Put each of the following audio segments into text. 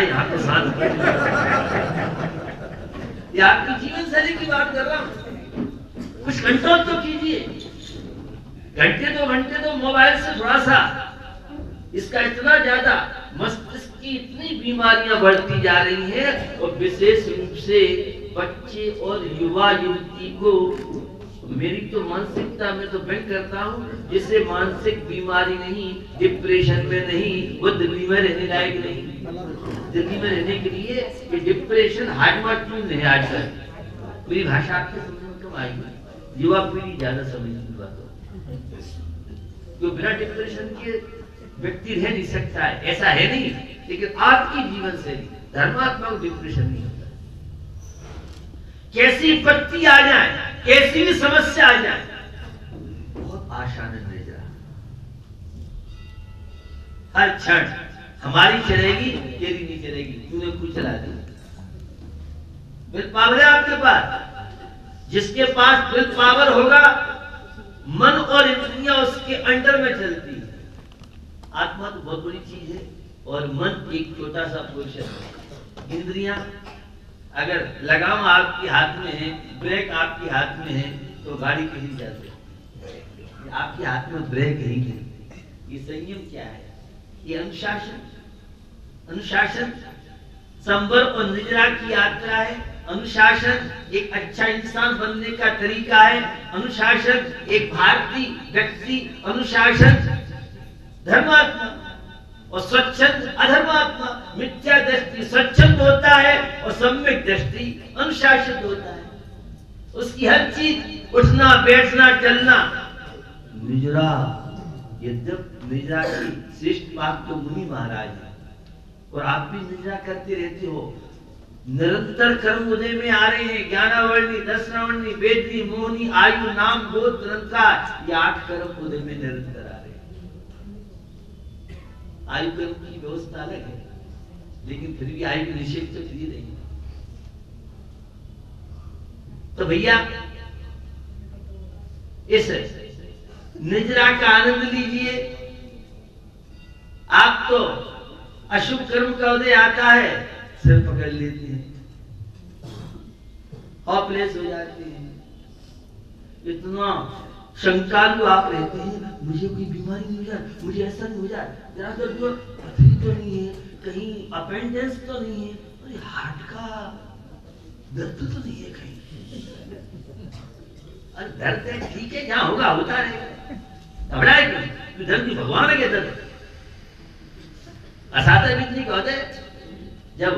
है यहाँ पे सांस ये आपकी जीवन शैली की बात कर रहा हूँ। कुछ कंट्रोल तो कीजिए। घंटे 2 घंटे तो मोबाइल से थोड़ा सा, इसका इतना ज्यादा मस्तिष्क की इतनी बीमारियां बढ़ती जा रही हैं और विशेष रूप से बच्चे और युवा युवती को, मेरी तो मानसिकता में तो व्यक्त करता हूँ, जिससे मानसिक बीमारी नहीं, डिप्रेशन में नहीं, वो दिल्ली में रहने लायक नहीं। दिल्ली में रहने के लिए ये डिप्रेशन हार्ट है आजकल। पूरी भाषा आपके समझ में कम आएगी, युवा पीढ़ी ज्यादा समझती बात हो। तो बिना डिप्रेशन के व्यक्ति रह नहीं सकता है, ऐसा है नहीं। लेकिन आपकी जीवन शैली, धर्मात्मा को डिप्रेशन नहीं होता। कैसी विपत्ति आ जाए, कैसी भी समस्या आ जाए, बहुत आसान है निजरा। हर क्षण हमारी चलेगी, तेरी नहीं चलेगी, तूने खुद चला दी। विल पावर है आपके पास। जिसके पास विल पावर होगा, मन और इंद्रियां उसके अंडर में चलती है। आत्मा तो बहुत बड़ी चीज है और मन एक छोटा सा पोर्शन है। इंद्रियां, अगर लगाम आपके हाथ में है, ब्रेक आपके हाथ में है, तो गाड़ी कहीं जाती है। आपके हाथ में ब्रेक ही नहीं। ये संयम क्या है? ये अनुशासन। अनुशासन संवर और निजरा की यात्रा है। अनुशासन एक अच्छा इंसान बनने का तरीका है। अनुशासन एक भारतीय व्यक्ति, अनुशासन धर्मात्मा और स्वच्छंद अधर्मात्मा। मिथ्या दृष्टि स्वच्छंद होता है और सम्यक दृष्टि अनुशासित होता है। उसकी हर चीज, उठना बैठना चलना निजरा। यद्यप निजरा की श्रेष्ठ बात तो मुनि महाराज है और आप भी निजरा करते रहते हो। निरंतर कर्म उदय में आ रहे हैं। ज्ञानावर्णी, दर्शनावर्णी, वेदनी, मोहनी, आयु, नाम, गोत्र, अलंकार, ये 8 कर्म उदय में निरंतर आ रहे हैं। आयु कर्म की व्यवस्था अलग है, लेकिन फिर भी आयु निषेध तो फ्री नहीं। तो भैया इस निजरा का आनंद लीजिए। आप तो अशुभ कर्म का उदय आता है, सिर पकड़ लेते हैं, हॉपलेस हो जाते हैं। इतना शंकालु आप रहते हैं, मुझे कोई बीमारी नहीं हो जाए, मुझे ऐसा नहीं हो जाए, जरा पथरी तो नहीं है, कहीं अपेंडिक्स तो नहीं है, अरे हार्ट का दर्द तो नहीं है कहीं। अरे दर्द है ठीक है, जहां होगा होता रहेगा, घबराए क्यों? दर्द भी भगवान है दर्द। असाता वेदनी का होता है, जब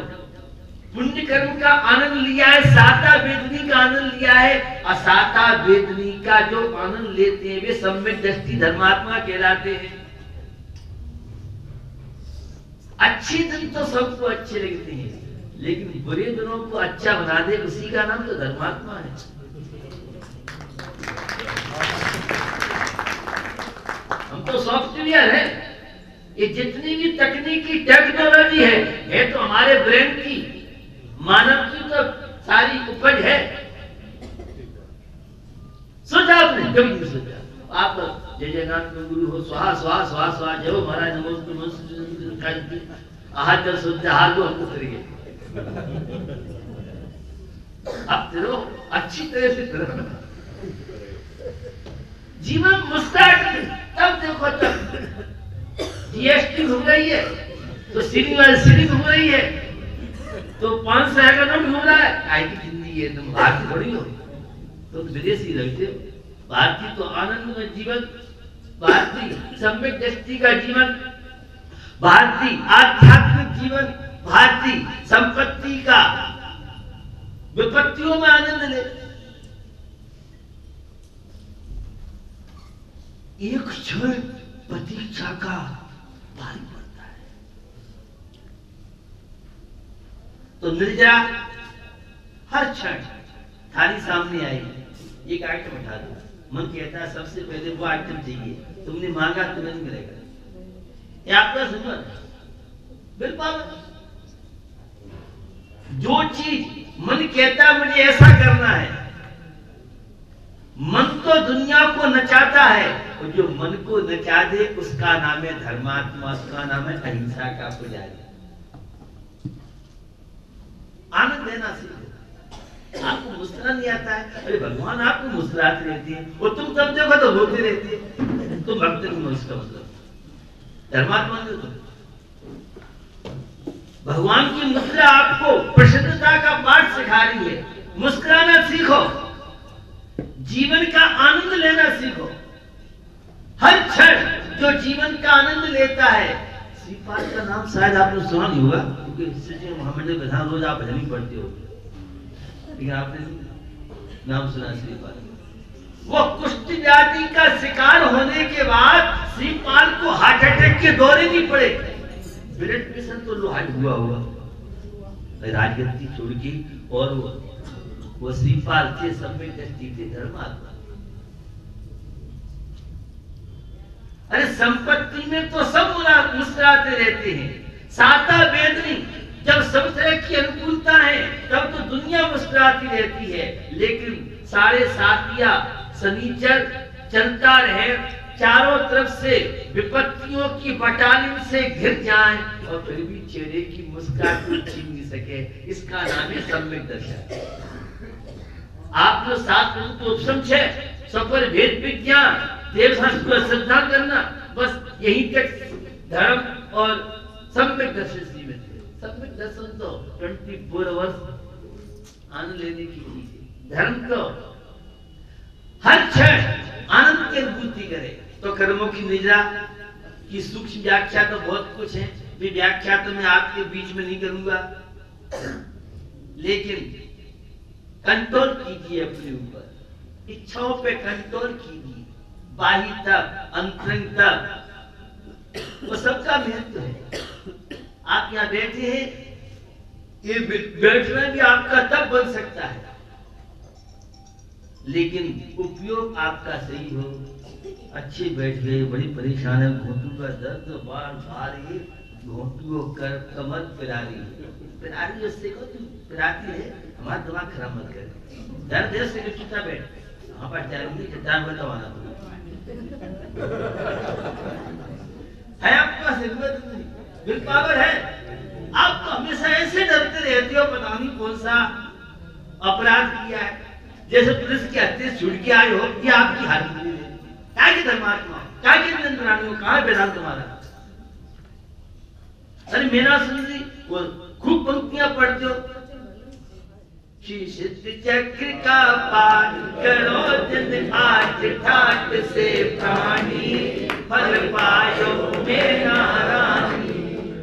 पुण्य कर्म का आनंद लिया है, साता वेदनी का आनंद लिया है। असाता वेदनी का जो आनंद लेते हैं वे सम्यक दृष्टि धर्मात्मा कहलाते हैं। अच्छे दिन तो सबको अच्छे लगते हैं, लेकिन बुरे दिनों को अच्छा बना दे, उसी का नाम तो धर्मात्मा है। हम तो सॉफ्टवेयर है। ये जितनी भी तकनीकी टेक्नोलॉजी है तो हमारे ब्रेन की, मानव की तो सारी उपज है। सोचा आपने? कभी नहीं सोचा। आप जय जगन्नाथ में गुरु हो, स्वाहा स्वाहा स्वाहा स्वाहा, जय हो महाराज, नमोस्तुते, आहार जल शुद्ध आहार को हमको करिए। अब तेरो अच्छी तरह से करो। जीवन मुस्ताक, तब देखो तब जीएसटी घूम रही है तो सीरी घूम रही है तो 500 का नोट घूम रहा है। आई की जिंदगी है, तुम भारतीय थोड़ी हो, तो विदेशी लगते हो। भारतीय तो आनंद में जीवन, भारतीय सम्यक दृष्टि का जीवन, भारतीय आध्यात्मिक जीवन, भारतीय संपत्ति का विपत्तियों में आनंद ले। एक क्षण प्रतीक्षा का भारी पड़ता है। तो निर्जरा हर क्षण थाली सामने आएगी, एक आइटम उठा दो। मन कहता है सबसे पहले वो आइटम चाहिए, तुमने मांगा तुम्हें नहीं मिलेगा। ये आपका सुन बिल्कुल। जो चीज मन कहता है मुझे ऐसा करना है, मन तो दुनिया को नचाता है, और जो मन को नचा दे उसका नाम है धर्मात्मा, उसका नाम है अहिंसा का पुजारी। लेना सीखो। आपको मुस्कुराना नहीं आता है, अरे भगवान आपको मुस्कुराते रहती है और तुम सब जगह तो रोते रहती है, तुम भक्त नहीं हो, इसका मतलब धर्मात्मा नहीं हो। भगवान की मुद्रा आपको प्रसन्नता का पाठ सिखा रही है। मुस्कुराना सीखो, जीवन का आनंद लेना सीखो। हर क्षण जो जीवन का आनंद लेता है, श्रीपाद का नाम शायद आपने सुना नहीं होगा, क्योंकि मोहम्मद प्रधान रोज आप भजन ही पढ़ते हो, लेकिन आपने नाम सुना श्रीपाद। वो कुष्ठ व्याधि का शिकार होने के बाद श्रीपाद को हार्ट अटैक के दौरे नहीं पड़े। ब्लड प्रेशर तो लो हार्ट हुआ होगा, राजगद्दी छोड़ के, और वो श्रीपाद थे, सब में दृष्टि थे धर्मात्मा। अरे संपत्ति में तो सब मुस्कुराते रहते हैं, साता वेदनी जब सब तरह की अनुकूलता है तब तो दुनिया मुस्कुराती रहती है, लेकिन साढ़े सातिया शनिचर चलता रहे, चारों तरफ से विपत्तियों की बटालियन से घिर जाए और फिर भी चेहरे की मुस्कान को छीन नहीं सके, इसका नाम है सम्यक दर्शन। आप जो सात तो समझे सफर भेद विज्ञान देव शास्त्र को श्रद्धा करना, बस यही तक धर्म और सम्यक दर्शन सीमित है। सम्यक दर्शन तो 24 आवर्स आनंद लेने की चीज है। धर्म तो हर क्षण आनंद की अनुभूति करे। तो कर्मों की निद्रा की सूक्ष्म व्याख्या तो बहुत कुछ है, भी व्याख्या तो मैं आपके बीच में नहीं करूंगा, लेकिन कंट्रोल कीजिए अपने ऊपर, इच्छाओं पे कंट्रोल कीजिए, बाह्य तक अंतरंग तक वो सबका महत्व है। आप यहाँ बैठे हैं, ये बैठना भी आपका तब बन सकता है, लेकिन उपयोग आपका सही हो। अच्छे बैठ गए, बड़ी परेशान है, घोटू का दर्द बार बार ये घोटू कर कमर पिरारी उससे को तू पिराती है, हमारा दिमाग खराब मत कर, दर्द है उससे चुपचाप बैठ, वहां पर जाएंगे चट्टान बतावाना है आपके पास हिम्मत नहीं, विल पावर है। आप तो हमेशा ऐसे डरते रहते हो, पता नहीं कौन सा अपराध किया है, जैसे पुलिस की हत्या छूट के आए हो, ये आपकी हालत नहीं है। क्या के धर्मात्मा, क्या के निरंतराणियों, कहाँ है वेदांत तुम्हारा? अरे मेरा सुनिए, वो खूब पंक्तियां पढ़ते हो, शीश चक्र का पाठ करो जिन आज ठाट से प्राणी, फल पायो मेरा रानी।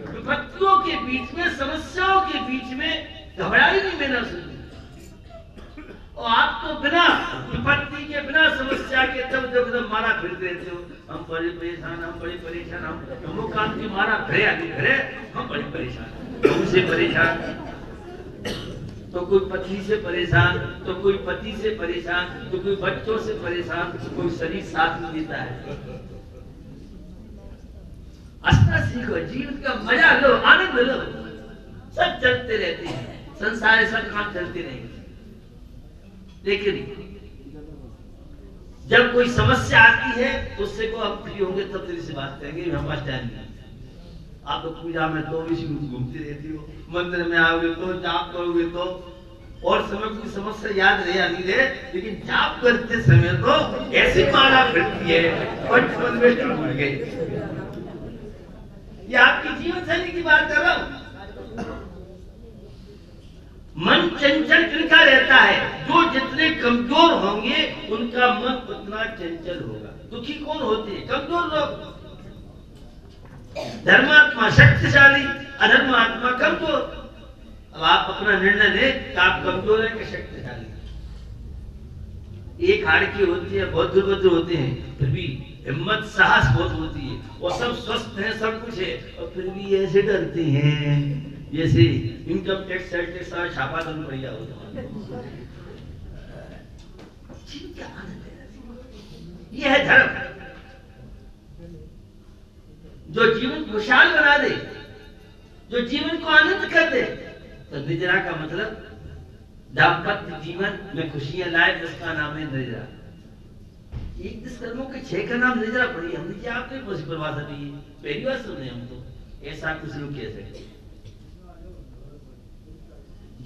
विपत्तियों के बीच में, समस्याओं के बीच में घबराई नहीं मेरा सुनिए। और आप तो बिना विपत्ति के, बिना समस्या के तब जब मारा फिरते रहते हो, हम बड़े परेशान, हम बड़े परेशान, हम काम की मारा भरे आगे भरे, हम बड़े परेशान, हमसे परेशान, तो कोई पत्नी से परेशान, तो कोई पति से परेशान, तो कोई बच्चों से परेशान, तो कोई शरीर साथ नहीं देता है। हंसना सीखो, जीवन का मजा लो, आनंद लो, सब चलते रहते हैं, संसार सब काम चलते रहेंगे, लेकिन जब कोई समस्या आती है तो उससे को हम फ्री होंगे तब तेरे से बात करेंगे, हम पास टाइम नहीं। आप तो पूजा में तो इसी घूमती रहती हो, मंदिर में आओगे तो, जाप करोगे तो, और समय कोई समस्या याद रहे या नहीं रहे, लेकिन जाप करते समय तो ऐसी माला फिरती है और भूल गए। ये आपकी जीवन शैली की बात कर रहा हूं। मन चंचल किनका रहता है? जो जितने कमजोर होंगे उनका मन उतना चंचल होगा। दुखी कौन होते हैं? कमजोर लोग। धर्मात्मा शक्तिशाली, अधर्मात्मा कमजोर। अब आप अपना निर्णय लें कि आप कमजोर हैं कि शक्तिशाली। एक हाड़ की होती है, बहुत दुर्बल होते हैं, फिर भी हिम्मत साहस बहुत होती है, और सब स्वस्थ हैं, सब कुछ है, और फिर भी ऐसे डरते हैं जैसे इनकम टैक्स टैक्स छापा तो पड़ गया होगा। यह है धर्म जो जीवन खुशहाल बना दे, जो जीवन को आनंद कर दे। तो निजरा का मतलब दाम्पत्य जीवन में खुशियां लाए, जिसका नाम है निजरा। एक दस कर्मों के 6 का नाम निजरा पड़ी। हमने क्या आपने परिभाषा दी है, पहली बार सुने हम तो, ऐसा कुछ लोग कह सकते।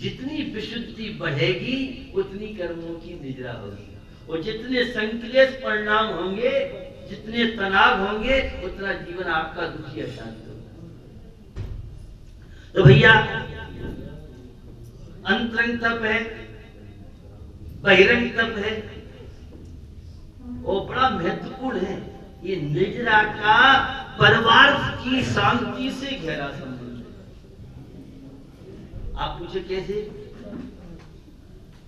जितनी विशुद्धि बढ़ेगी उतनी कर्मों की निद्रा होगी, और जितने संक्लेश परिणाम होंगे, जितने तनाव होंगे, उतना जीवन आपका दुखी अशांत होगा। तो भैया अंतरंग तप है, बहिरंग तप है, और बड़ा महत्वपूर्ण है। ये निद्रा का परिवार की शांति से गहरा संबंध है। आप पूछे कैसे?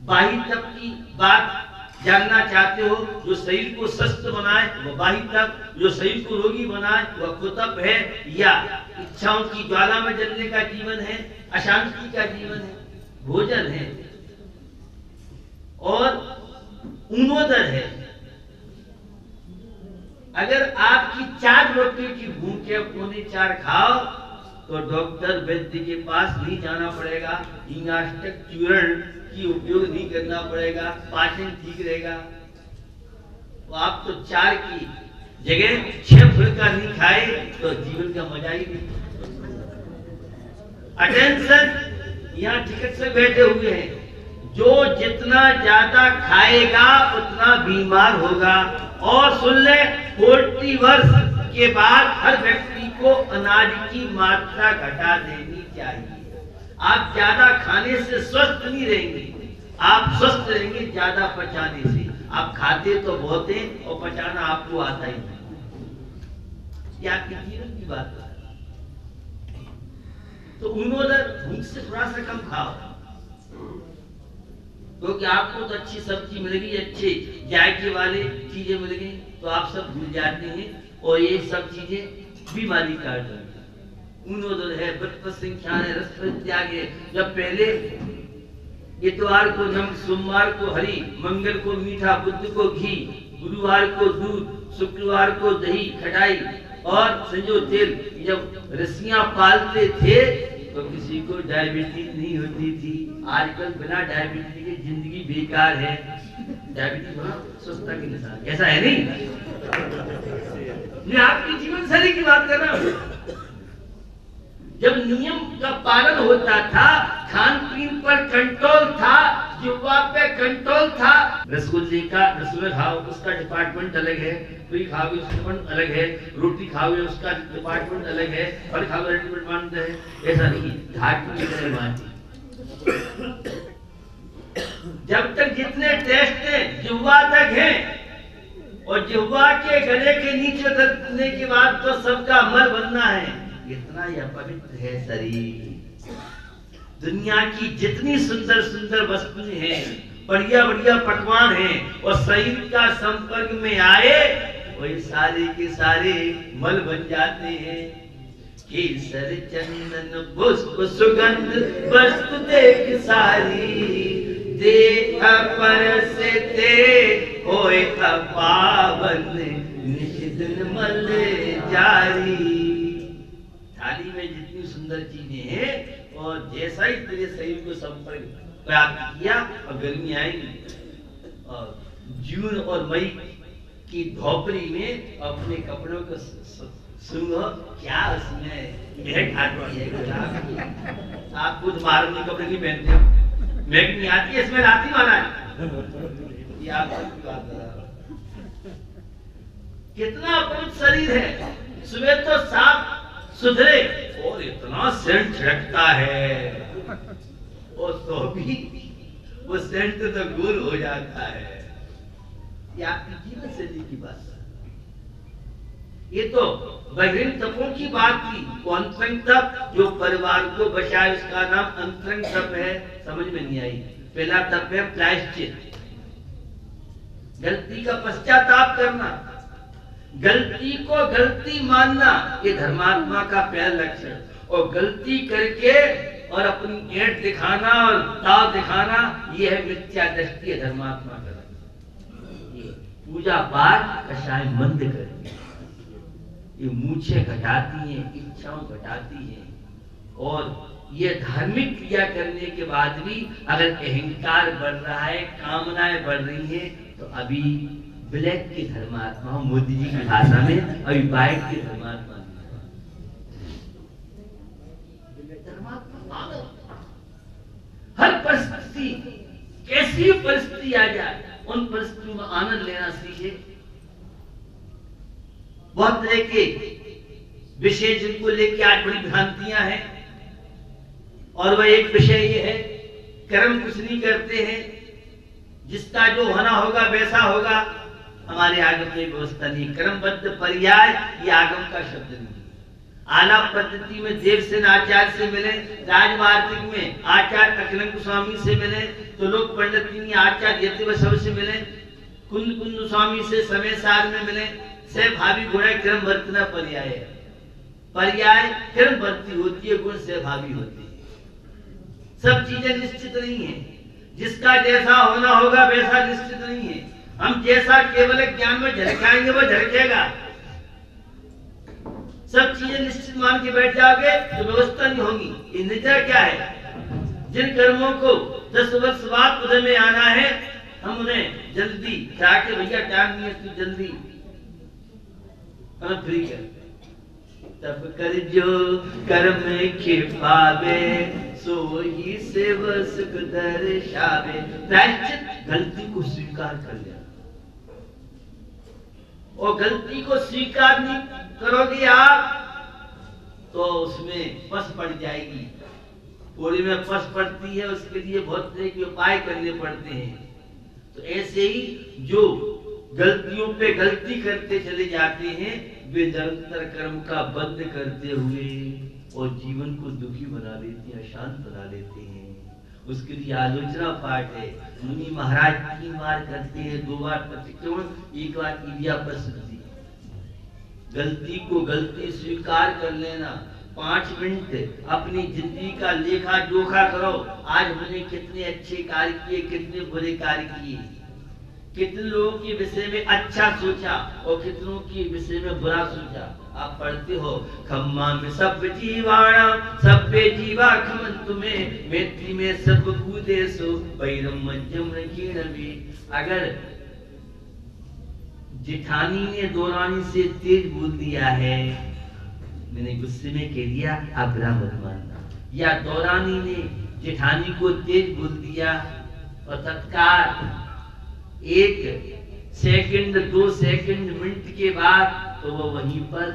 बाह्य तप की बात जानना चाहते हो? जो शरीर को स्वस्थ बनाए वो बाह्य तप, जो शरीर को रोगी बनाए वह कुतप है, या इच्छाओं की ज्वाला में जलने का जीवन है, अशांति का जीवन है, भोजन है, और ऊनोदर है। अगर आपकी 4 रोटी की भूख है, पौने 4 खाओ, तो डॉक्टर वैद्य के पास नहीं जाना पड़ेगा, इंगाष्टक चूर्ण की उपयोग नहीं करना पड़ेगा, पाचन ठीक रहेगा। तो आप तो 4 की जगह 6 फुल्का नहीं खाए तो जीवन का मजा ही नहीं। अटेंशन, यहाँ टिकट से बैठे हुए हैं, जो जितना ज्यादा खाएगा उतना बीमार होगा। और सुन ले, 40 वर्ष के बाद हर व्यक्ति को अनाज की मात्रा घटा देनी चाहिए। आप ज्यादा खाने से स्वस्थ नहीं रहेंगे, आप स्वस्थ रहेंगे ज्यादा पचाने से। आप खाते तो बहुत हैं और पचाना आपको आता ही नहीं। ये आपके जीवन की बात है। तो उन्होंने भूख से थोड़ा सा कम खाओ, क्योंकि आपको तो अच्छी सब्जी मिलेगी, अच्छे जायके वाले चीजें मिलेगी, तो आप सब भूल जाते हैं, और ये सब चीजें बीमारी काट देती हैं। उन्होंने है, व्रत संख्या है, रस त्याग है। जब पहले इतवार को नमक, सोमवार को हरी, मंगल को मीठा, बुध को घी, गुरुवार को दूध, शुक्रवार को दही खटाई और संजो तेल, जब रस्सियां पालते थे तो किसी को डायबिटीज नहीं होती थी। आजकल बिना डायबिटीज की जिंदगी बेकार है। डायबिटीज होना स्वस्थता की निशान, ऐसा है नहीं? मैं आपकी जीवन शैली की बात कर रहा हूं। जब नियम का पालन होता था, खान पीन पर कंट्रोल था, जुब्बा पे कंट्रोल था। रसगुल्ले का रसगुल्ला खाओ, उसका डिपार्टमेंट अलग है, पूरी खाओगे उसका डिपार्टमेंट अलग है, रोटी खाओगे उसका डिपार्टमेंट अलग है, फल खाओगे डिपार्टमेंट है। ऐसा नहीं, धातु की तरह मानती। जब तक जितने टेस्ट हैं जिह्वा तक हैं, और जिह्वा के गले के नीचे उतरने के बाद तो सबका अमल बनना है। इतना ही अपवित्र है शरीर। दुनिया की जितनी सुंदर सुंदर वस्तुएं हैं, बढ़िया बढ़िया पकवान हैं, और शरीर का संपर्क में आए वही सारे के सारे मल बन जाते हैं। केसर चंदन पुष्प सुगंध वस्तु देख सारी, देख पर से ते होए पावन, निषिद्ध मल जारी। थाली में जितनी सुंदर चीजें हैं, और जैसा ही तेरे शरीर को संपर्क प्राप्त किया, और गर्मी आएगी, और जून और मई की धोपरी में अपने कपड़ों को सुनो, क्या उसमें महक आती है। आप खुद मारने कपड़े नहीं पहनते हो, महक नहीं आती है, इसमें राती वाला है। ये आप सबकी बात कर रहा हूं। कितना अपवित्र शरीर है। सुबह तो साफ सुधरे और इतना सेंट छिड़कता है, और तो भी वो सेंट तो गुल हो जाता है। ये आपकी जीवन शैली की बात है। ये तो बहिरंग तपों की बात थी। वो अंतरंग तप जो परिवार को बचाए, उसका नाम अंतरंग तप है। समझ में नहीं आई? पहला तप है प्रायश्चित, गलती का पश्चाताप करना, गलती को गलती मानना, ये धर्मात्मा का पहला लक्षण। और गलती करके और अपनी ऐंठ दिखाना और ताव दिखाना, ये है मिथ्या दृष्टि, है धर्मात्मा का। पूजा पाठ कषाय मंद करती है, ये मूछें घटाती हैं, इच्छाओं घटाती हैं। और ये धार्मिक क्रिया करने के बाद भी अगर अहंकार बढ़ रहा है, कामनाएं बढ़ रही हैं, तो अभी ब्लैक के धर्मात्मा, मोदी जी की भाषा में अभी व्हाइट के धर्मात्मा। हर परिस्थिति, कैसी परिस्थिति आ जाए, उन परिस्थितियों में आनंद लेना सीखे। बहुत तरह के विषय जिनको लेके आज बड़ी भ्रांतियां हैं, और वह एक विषय ये है, कर्म कुछ नहीं करते हैं, जिसका जो होना होगा वैसा होगा। हमारे आगम में व्यवस्था नहीं। कर्मबद्ध पर्याय ये आगम का शब्द नहीं। आलाप पद्धति में देवसेन आचार्य से मिले, राजवार्तिक में आचार्य अखिलंग स्वामी से मिले, तो लोक पंडित आचार्य यतिवशव से मिले, कुंद कुंद स्वामी से समय सार में मिले। से भावी गुण क्रम वर्तना पर्याय है। पर्याय क्रम वर्ती होती है, गुण से भावी होती है। सब चीजें निश्चित नहीं है, जिसका जैसा होना होगा वैसा निश्चित नहीं है। हम जैसा केवल ज्ञान में झलकाएंगे वो झलकेगा। सब चीजें निश्चित मान के बैठ जाओगे तो व्यवस्था नहीं होगी। निश्चय क्या है? जिन कर्मों को 10 वर्ष बाद उदय में आना है, हम उन्हें जल्दी जाके भैया टाइम नहीं है, तू जल्दी हमें फ्री कर। तब कर जो कर्म के पावे, सो ही सेव सुख दर्शावे। प्रायश्चित गलती को स्वीकार कर लिया, और गलती को स्वीकार नहीं करोगे आप तो उसमें फंस पड़ जाएगी। पूरी में फंस पड़ती है, उसके लिए बहुत तरह के उपाय करने पड़ते हैं। तो ऐसे ही जो गलतियों पे गलती करते चले जाते हैं, वे निरंतर कर्म का बंद करते हुए और जीवन को दुखी बना लेते हैं, अशांत बना लेते हैं। उसके लिए आलोचना पाठ है। मुनि महाराज 3 बार करते हैं, 2 बार प्रतिक्रमण, 1 बार इलिया पर शुद्धि। गलती को गलती स्वीकार कर लेना। 5 मिनट अपनी जिंदगी का लेखा जोखा करो। आज हमने कितने अच्छे कार्य किए, कितने बुरे कार्य किए, कितने लोगों के विषय में अच्छा सोचा और कितनों के विषय में बुरा सोचा। आप पढ़ते हो, खम्मा में सब जीवाणा सभ्य जीवा खमन तुम्हें, मैत्री में सब कूदे सो बैरम मध्यम भी। अगर जेठानी ने दौरानी से तेज बोल दिया है, मैंने गुस्से में कह दिया, आप बुरा मत मानना, या दौरानी ने जेठानी को तेज बोल दिया और तत्काल 1 सेकंड 2 सेकंड मिनट के बाद तो वो वहीं पर